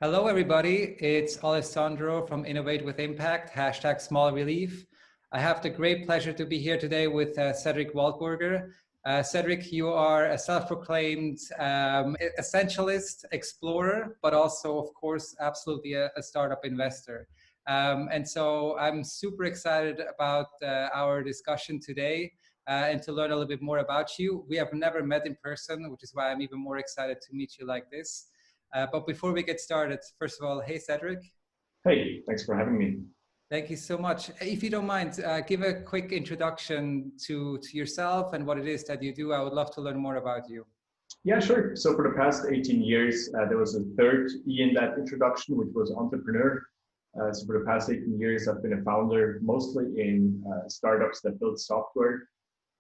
Hello, everybody. It's Alessandro from Innovate with Impact, hashtag Small Relief. I have the great pleasure to be here today with Cédric Waldburger. Cédric, you are a self-proclaimed essentialist explorer, but also, of course, absolutely a startup investor. And so I'm super excited about our discussion today and to learn a little bit more about you. We have never met in person, which is why I'm even more excited to meet you like this. But before we get started, first of all, hey, Cédric. Hey, thanks for having me. Thank you so much. If you don't mind, give a quick introduction to yourself and what it is that you do. I would love to learn more about you. Yeah, sure. So for the past 18 years, there was a third E in that introduction, which was entrepreneur. So for the past 18 years, I've been a founder, mostly in startups that build software,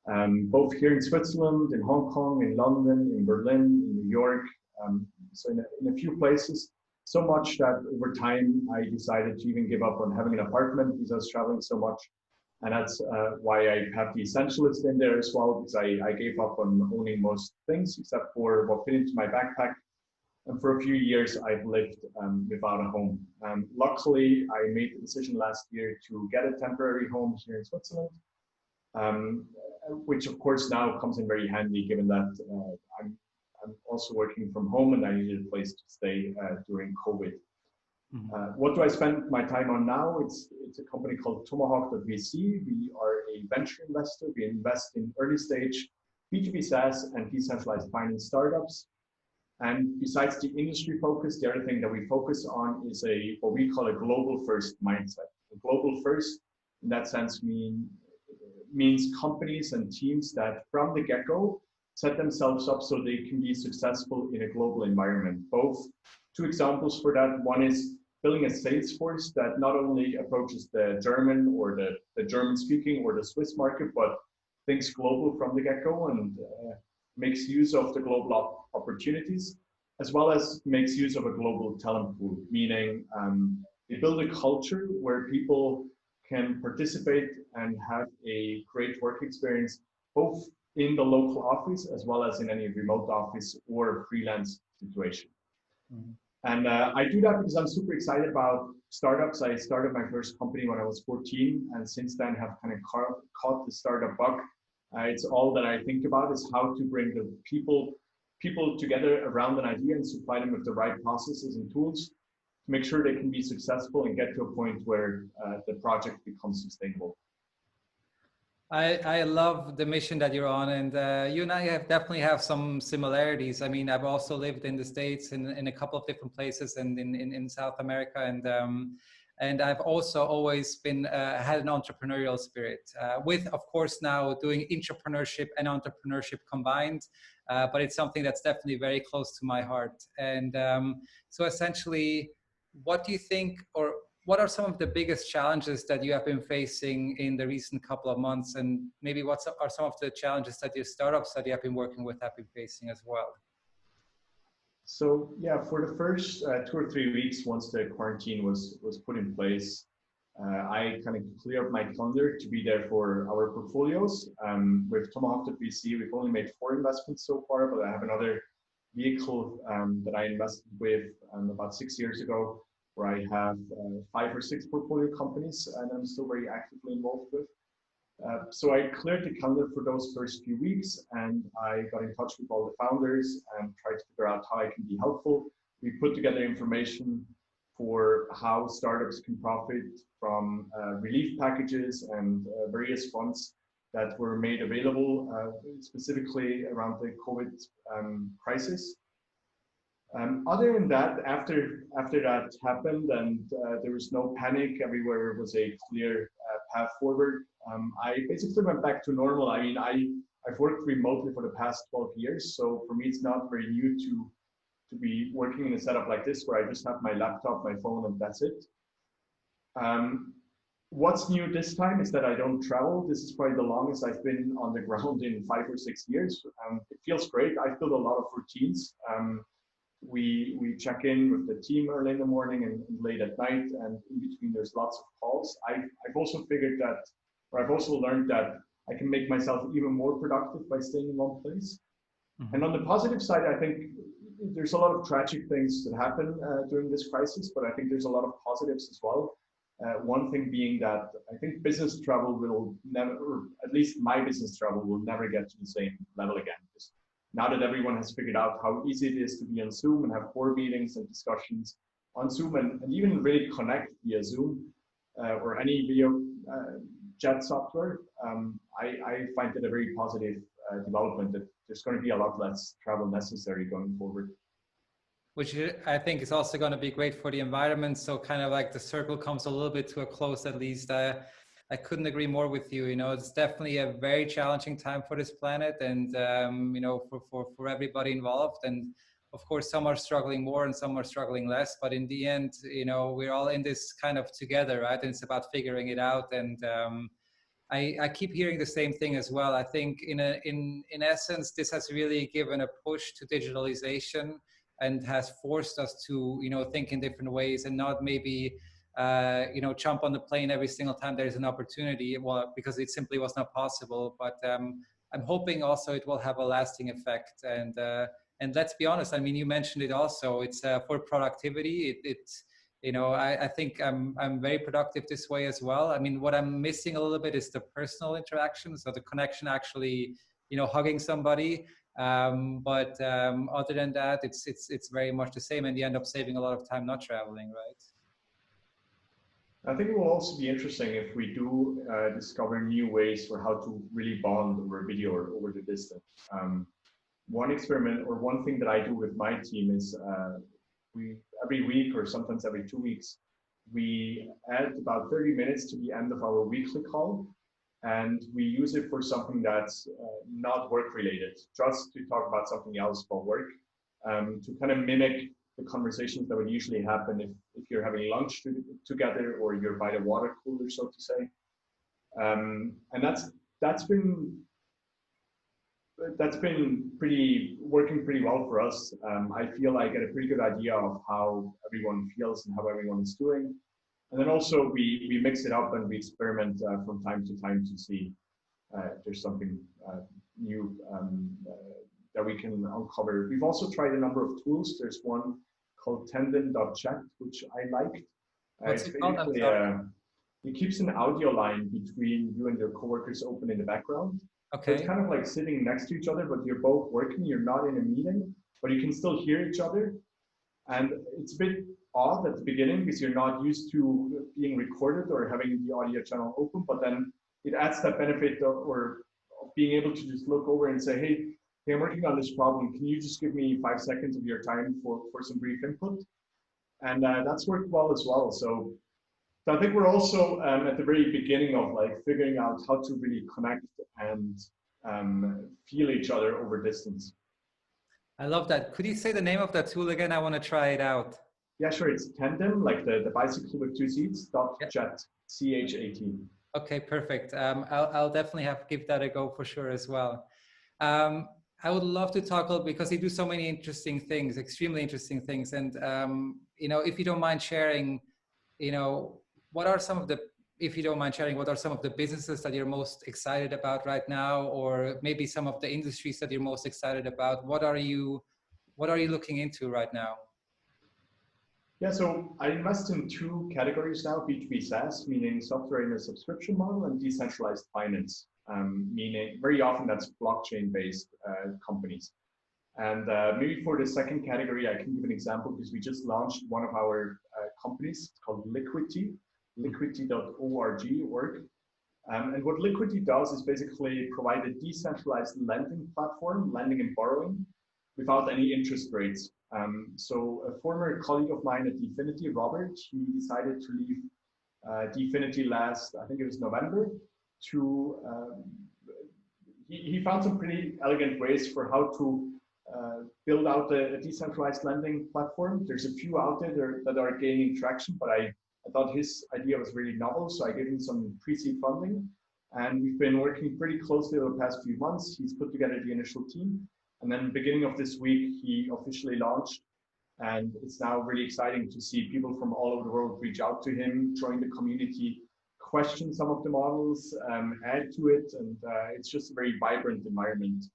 both here in Switzerland, in Hong Kong, in London, in Berlin, in New York. So in a few places, so much that over time I decided to even give up on having an apartment because I was traveling so much. And that's why I have the Essentialist in there as well, because I gave up on owning most things except for what fit into my backpack. And for a few years, I've lived without a home. Luckily, I made the decision last year to get a temporary home here in Switzerland, which of course now comes in very handy given that I'm also working from home and I needed a place to stay during COVID. What do I spend my time on now? It's a company called Tomahawk.VC. We are a venture investor. We invest in early stage B2B Saas and decentralized finance startups. And besides the industry focus, the other thing that we focus on is what we call a global first mindset. A global first, in that sense, means companies and teams that from the get-go set themselves up so they can be successful in a global environment. Both two examples for that. One is building a sales force that not only approaches the German or the German speaking or the Swiss market, but thinks global from the get-go and makes use of the global opportunities, as well as makes use of a global talent pool, meaning they build a culture where people can participate and have a great work experience, both in the local office as well as in any remote office or freelance situation. And I do that because I'm super excited about startups. I started my first company when I was 14, and since then have kind of caught the startup bug. It's all that I think about is how to bring the people together around an idea and supply them with the right processes and tools to make sure they can be successful and get to a point where the project becomes sustainable. I love the mission that you're on, and you and I definitely have some similarities. I mean, I've also lived in the States in a couple of different places and in South America, and I've also always been had an entrepreneurial spirit with, of course, now doing intrapreneurship and entrepreneurship combined, but it's something that's definitely very close to my heart. And so essentially, what do you think, or what are some of the biggest challenges that you have been facing in the recent couple of months? And maybe what are some of the challenges that your startups that you have been working with have been facing as well? So yeah, for the first 2 or 3 weeks, once the quarantine was put in place, I kind of cleared my calendar to be there for our portfolios. With Tomahawk.VC, we've only made 4 investments so far, but I have another vehicle that I invested with about 6 years ago, where I have 5 or 6 portfolio companies and I'm still very actively involved with. So I cleared the calendar for those first few weeks and I got in touch with all the founders and tried to figure out how I can be helpful. We put together information for how startups can profit from relief packages and various funds that were made available specifically around the COVID crisis. Other than that, after that happened and there was no panic, everywhere was a clear path forward. I basically went back to normal. I mean, I've worked remotely for the past 12 years, so for me it's not very new to be working in a setup like this where I just have my laptop, my phone, and that's it. What's new this time is that I don't travel. This is probably the longest I've been on the ground in 5 or 6 years. It feels great. I've built a lot of routines. We check in with the team early in the morning and late at night, and in between there's lots of calls. I've also figured that, or I've also learned that I can make myself even more productive by staying in one place. And on the positive side, I think there's a lot of tragic things that happen during this crisis, but I think there's a lot of positives as well. One thing being that I think business travel will never, or at least my business travel will never get to the same level again. Because now that everyone has figured out how easy it is to be on Zoom and have board meetings and discussions on Zoom and even really connect via Zoom or any video chat software, I find it a very positive development that there's going to be a lot less travel necessary going forward. Which I think is also going to be great for the environment. So kind of like the circle comes a little bit to a close, at least. I couldn't agree more with you. You know, it's definitely a very challenging time for this planet and, you know, for everybody involved. And of course, some are struggling more and some are struggling less. But in the end, you know, we're all in this kind of together, right? And it's about figuring it out. And I keep hearing the same thing as well. I think in essence, this has really given a push to digitalization and has forced us to, you know, think in different ways and not maybe, you know, jump on the plane every single time there's an opportunity, well, because it simply was not possible. But I'm hoping also it will have a lasting effect. And let's be honest, I mean, you mentioned it also, it's for productivity. It's, you know, I think I'm very productive this way as well. I mean, what I'm missing a little bit is the personal interaction. So the connection actually, you know, hugging somebody. But other than that, it's very much the same, and you end up saving a lot of time not traveling, right? I think it will also be interesting if we do discover new ways for how to really bond over video or over the distance. One experiment or one thing that I do with my team is we every week or sometimes every 2 weeks, we add about 30 minutes to the end of our weekly call. And we use it for something that's not work related, just to talk about something else for work, to kind of mimic the conversations that would usually happen if you're having lunch together or you're by the water cooler, so to say. And that's been working pretty well for us. I feel I get a pretty good idea of how everyone feels and how everyone is doing. And then also we mix it up and we experiment from time to time to see if there's something new that we can uncover. We've also tried a number of tools. There's one called Tandem.chat, which I liked. What's it called? It keeps an audio line between you and your coworkers open in the background. Okay. So it's kind of like sitting next to each other, but you're both working. You're not in a meeting, but you can still hear each other. And it's a bit odd at the beginning because you're not used to being recorded or having the audio channel open, but then it adds that benefit of being able to just look over and say, hey, I'm working on this problem. Can you just give me 5 seconds of your time for some brief input? And that's worked well as well. So I think we're also at the very beginning of like figuring out how to really connect and feel each other over distance. I love that. Could you say the name of that tool again? I want to try it out. Yeah, sure. It's Tandem, like the bicycle with 2 seats, .chat, C-H-A-T. Okay, perfect. I'll definitely give that a go for sure as well. I would love to talk a little because you do so many interesting things, extremely interesting things. And, you know, if you don't mind sharing, you know, what are some of the businesses that you're most excited about right now, or maybe some of the industries that you're most excited about? What are you looking into right now? Yeah, so I invest in 2 categories now, B2B Saas, meaning software in a subscription model, and decentralized finance, meaning very often that's blockchain-based companies. And maybe for the second category, I can give an example because we just launched one of our companies called Liquity, liquity.org. And what Liquity does is basically provide a decentralized lending platform, lending and borrowing, without any interest rates. So a former colleague of mine at Definity, Robert, he decided to leave Definity last, I think it was November, to, he found some pretty elegant ways for how to build out a decentralized lending platform. There's a few out there that are gaining traction, but I thought his idea was really novel, so I gave him some pre-seed funding. And we've been working pretty closely over the past few months. He's put together the initial team. And then beginning of this week, he officially launched. And it's now really exciting to see people from all over the world reach out to him, join the community, question some of the models, add to it. And it's just a very vibrant environment.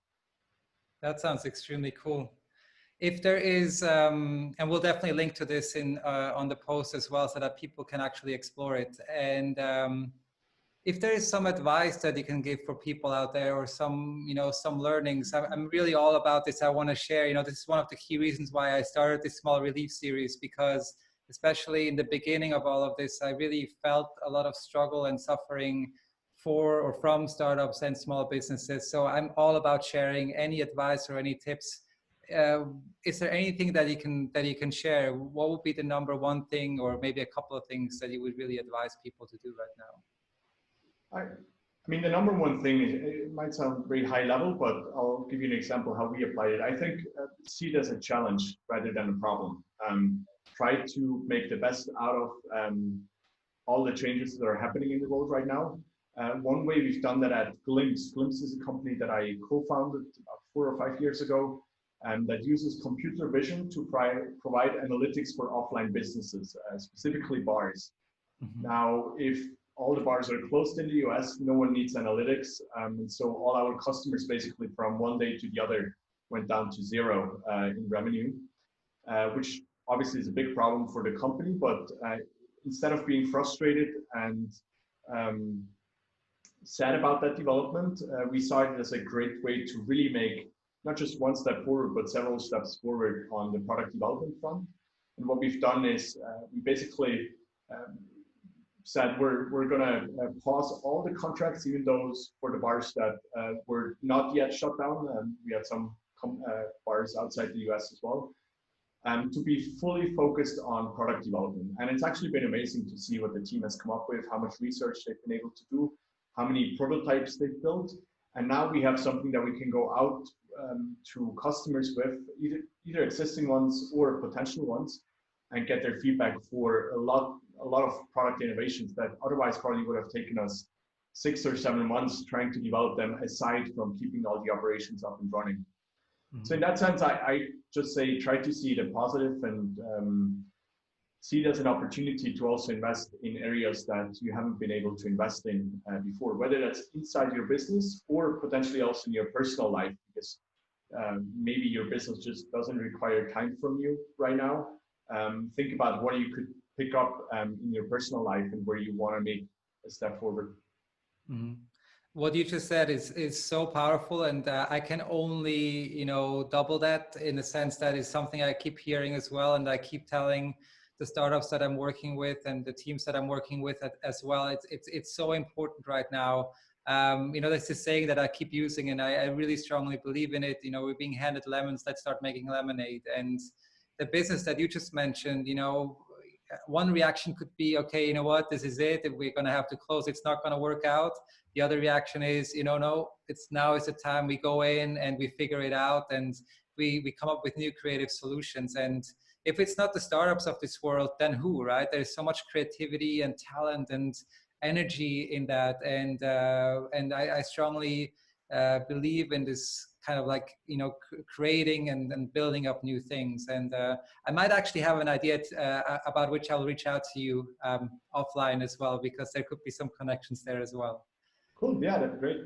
That sounds extremely cool. if there is, and we'll definitely link to this in on the post as well, so that people can actually explore it. And if there is some advice that you can give for people out there, or some, you know, some learnings, I'm really all about this. I want to share, you know, this is one of the key reasons why I started this small relief series, because especially in the beginning of all of this, I really felt a lot of struggle and suffering for or from startups and small businesses. So I'm all about sharing any advice or any tips. Is there anything that you can share? What would be the number one thing, or maybe a couple of things that you would really advise people to do right now? I mean, the number one thing is, it might sound very high level, but I'll give you an example how we applied it. I think see it as a challenge rather than a problem. Try to make the best out of all the changes that are happening in the world right now. One way we've done that at Glimpse. Glimpse is a company that I co-founded about 4 or 5 years ago, that uses computer vision to provide analytics for offline businesses, specifically bars. Mm-hmm. Now, if all the bars are closed in the US, no one needs analytics. And so all our customers basically from one day to the other went down to zero in revenue, which obviously is a big problem for the company. But instead of being frustrated and sad about that development, we saw it as a great way to really make not just one step forward, but several steps forward on the product development front. And what we've done is we basically said we're going to pause all the contracts, even those for the bars that were not yet shut down. We had some bars outside the US as well, to be fully focused on product development. And it's actually been amazing to see what the team has come up with, how much research they've been able to do, how many prototypes they've built. And now we have something that we can go out to customers with, either existing ones or potential ones, and get their feedback for a lot of product innovations that otherwise probably would have taken us 6 or 7 months trying to develop them, aside from keeping all the operations up and running. Mm-hmm. So in that sense, I just say try to see the positive and see it as an opportunity to also invest in areas that you haven't been able to invest in before, whether that's inside your business or potentially also in your personal life, because maybe your business just doesn't require time from you right now. Think about what you could pick up in your personal life and where you want to make a step forward. Mm-hmm. What you just said is so powerful, and I can only, you know, double that, in the sense that is something I keep hearing as well, and I keep telling the startups that I'm working with and the teams that I'm working with as well. It's so important right now. You know, there's this saying that I keep using, and I really strongly believe in it. You know, we're being handed lemons, let's start making lemonade. And the business that you just mentioned, you know, one reaction could be, okay, you know what, this is it. If we're going to have to close, it's not going to work out. The other reaction is, you know, no, now is the time we go in and we figure it out, and we come up with new creative solutions. And if it's not the startups of this world, then who, right? There's so much creativity and talent and energy in that. And I strongly believe in this kind of like, you know, creating and building up new things. And I might actually have an idea about which I'll reach out to you offline as well, because there could be some connections there as well. Cool. Yeah, that's great.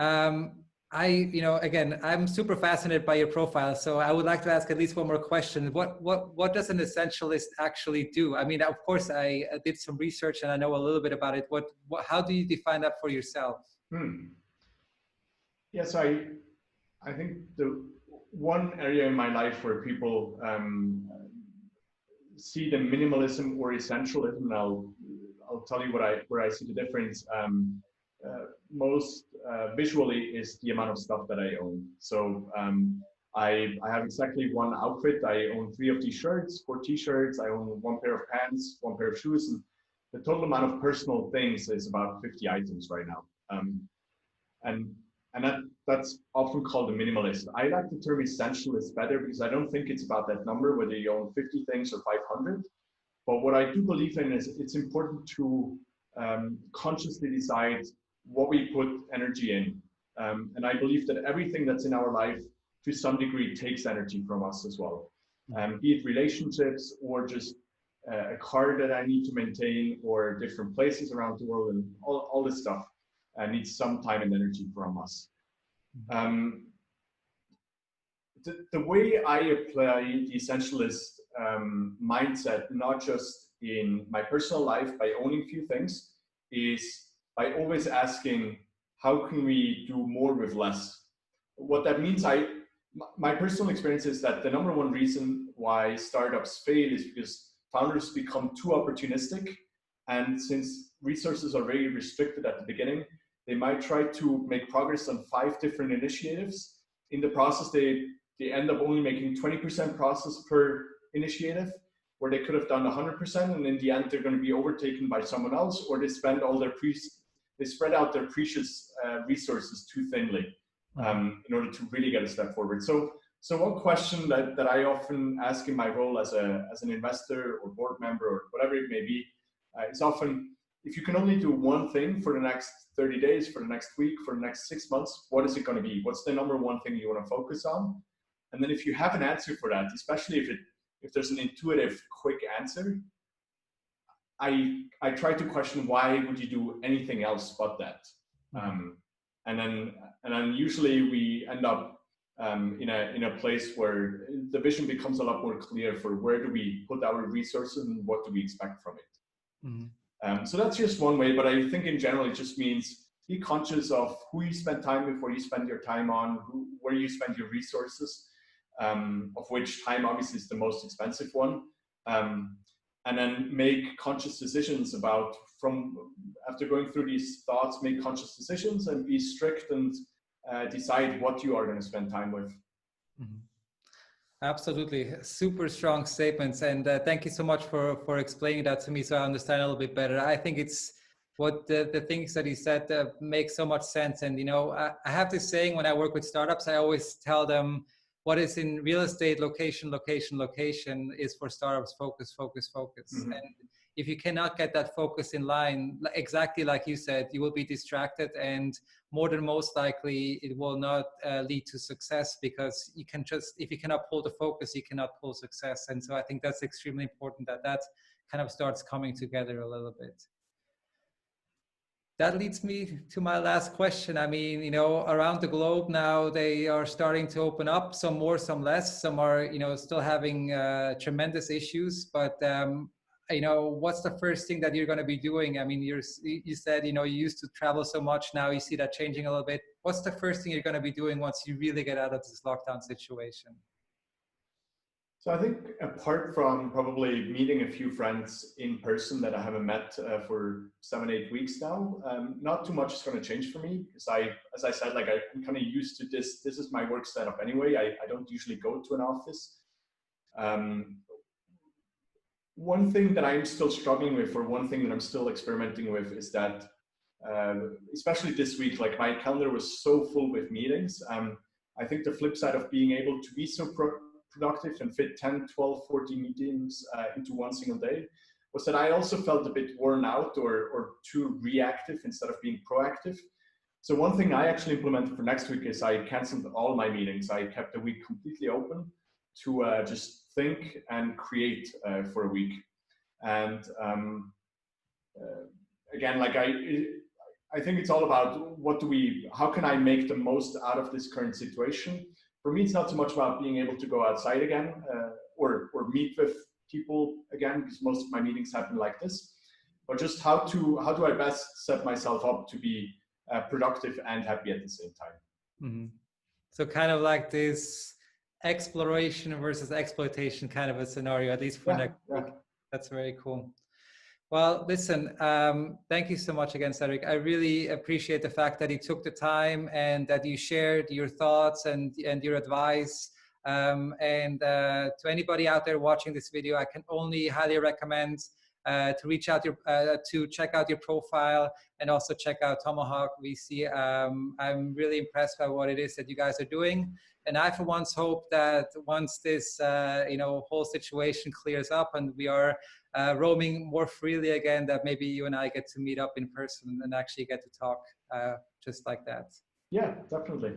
You know, again, I'm super fascinated by your profile, so I would like to ask at least one more question. What does an essentialist actually do? I mean, of course, I did some research and I know a little bit about it. How do you define that for yourself? Yes, I think the one area in my life where people see the minimalism or essentialism, and I'll tell you where I see the difference. Most visually is the amount of stuff that I own. So I have exactly one outfit. I own 3 of these shirts, 4 t-shirts. I own 1 pair of pants, 1 pair of shoes, and the total amount of personal things is about 50 items right now. And that's often called a minimalist. I like the term essentialist better, because I don't think it's about that number, whether you own 50 things or 500. But what I do believe in is it's important to consciously decide what we put energy in. And I believe that everything that's in our life, to some degree, takes energy from us as well. Be it relationships, or just a car that I need to maintain, or different places around the world, and all this stuff needs some time and energy from us. the way I apply the essentialist mindset, not just in my personal life by owning few things, is by always asking, how can we do more with less? What that means, my personal experience is that the number one reason why startups fail is because founders become too opportunistic. And since resources are very restricted at the beginning, they might try to make progress on 5 different initiatives. In the process, they end up only making 20% process per initiative, where they could have done 100%, and in the end, they're going to be overtaken by someone else, or they spend all their they spread out their precious resources too thinly in order to really get a step forward. So one question that I often ask in my role as an investor or board member or whatever it may be is often, if you can only do one thing for the next 30 days, for the next week, for the next 6 months, what is it going to be? What's the number one thing you want to focus on? And then if you have an answer for that, especially if there's an intuitive, quick answer, I try to question, why would you do anything else but that? And then usually we end up in a place where the vision becomes a lot more clear for where do we put our resources and what do we expect from it. So that's just one way, but I think in general it just means be conscious of who you spend time with, where you spend your time on, where you spend your resources, of which time obviously is the most expensive one. And then make conscious decisions about, after going through these thoughts, make conscious decisions and be strict and decide what you are going to spend time with. Absolutely. Super strong statements. And thank you so much for explaining that to me so I understand a little bit better. I think it's what the things that he said make so much sense. And, you know, I have this saying when I work with startups, I always tell them, what is in real estate, location, location, location, is for startups, focus, focus, focus. And if you cannot get that focus in line, exactly like you said, you will be distracted, and more than most likely it will not lead to success, because you can just, if you cannot pull the focus, you cannot pull success. And so I think that's extremely important that kind of starts coming together a little bit. That leads me to my last question. I mean, you know, around the globe now, they are starting to open up, some more, some less. Some are, you know, still having tremendous issues. But, you know, what's the first thing that you're going to be doing? I mean, you said, you know, you used to travel so much. Now you see that changing a little bit. What's the first thing you're going to be doing once you really get out of this lockdown situation? So I think apart from probably meeting a few friends in person that I haven't met for 7-8 weeks now, not too much is going to change for me, because as I said, like I'm kind of used to this. This is my work setup anyway. I don't usually go to an office. One thing that I'm still struggling with, or one thing that I'm still experimenting with, is that especially this week, like my calendar was so full with meetings. I think the flip side of being able to be so productive and fit 10, 12, 14 meetings into one single day was that I also felt a bit worn out or too reactive instead of being proactive. So one thing I actually implemented for next week is I canceled all my meetings. I kept the week completely open to just think and create for a week. And again, like I think it's all about how can I make the most out of this current situation? For me, it's not so much about being able to go outside again or meet with people again, because most of my meetings happen like this, but just how do I best set myself up to be productive and happy at the same time. So kind of like this exploration versus exploitation kind of a scenario, at least for next week. That's very cool. Well, listen, thank you so much again, Cédric. I really appreciate the fact that you took the time and that you shared your thoughts and your advice. And to anybody out there watching this video, I can only highly recommend to reach out to check out your profile and also check out Tomahawk.VC. I'm really impressed by what it is that you guys are doing. And I for once hope that once this whole situation clears up and we are roaming more freely again, that maybe you and I get to meet up in person and actually get to talk just like that. Yeah, definitely.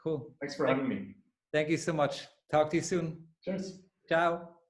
Cool. Thanks for having me. Thank you so much. Talk to you soon. Cheers. Ciao.